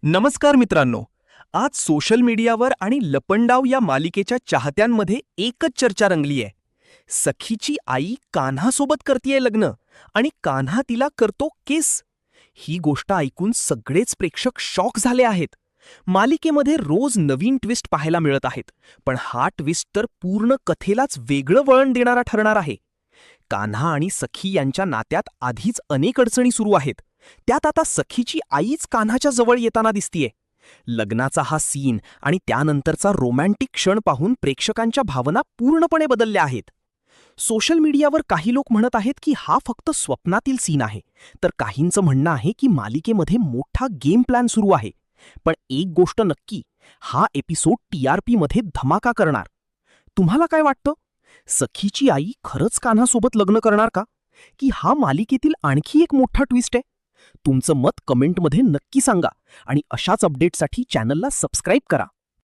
नमस्कार मित्रांनो. आज सोशल मीडियावर आणि लपंडाव या मालिकेच्या चाहत्यांमध्ये एकच चर्चा रंगली आहे. सखीची आई कान्हासोबत करतीये लग्न आणि कान्हा तिला करतो किस. ही गोष्ट ऐकून सगळेच प्रेक्षक शॉक झाले आहेत. मालिकेमध्ये रोज नवीन ट्विस्ट पाहायला मिळत आहेत, पण हा ट्विस्ट तर पूर्ण कथेलाच वेगळं वळण देणारा ठरणार आहे. कान्हा आणि सखी यांच्या नात्यात आधीच अनेक अडचणी सुरू आहेत. त्यात आता सखीची आईच कान्हाच्या जवळ येताना दिसतीये. लग्नाचा हा सीन आणि त्यानंतरचा रोमॅन्टिक क्षण पाहून प्रेक्षकांच्या भावना पूर्णपणे बदलल्या आहेत. सोशल मीडियावर काही लोक म्हणत आहेत की हा फक्त स्वप्नातील सीन आहे, तर काहींचं म्हणणं आहे की मालिकेमध्ये मोठा गेम प्लॅन सुरू आहे. पण एक गोष्ट नक्की, हा एपिसोड TRP मध्ये धमाका करणार. तुम्हाला काय वाटतं? सखीची आई खरंच कान्हासोबत लग्न करणार का? की हा मालिकेतील आणखी एक मोठा ट्विस्ट आहे? तुमचं मत कमेंटमध्ये नक्की सांगा आणि अशाच अपडेटसाठी चॅनलला सबस्क्राईब करा.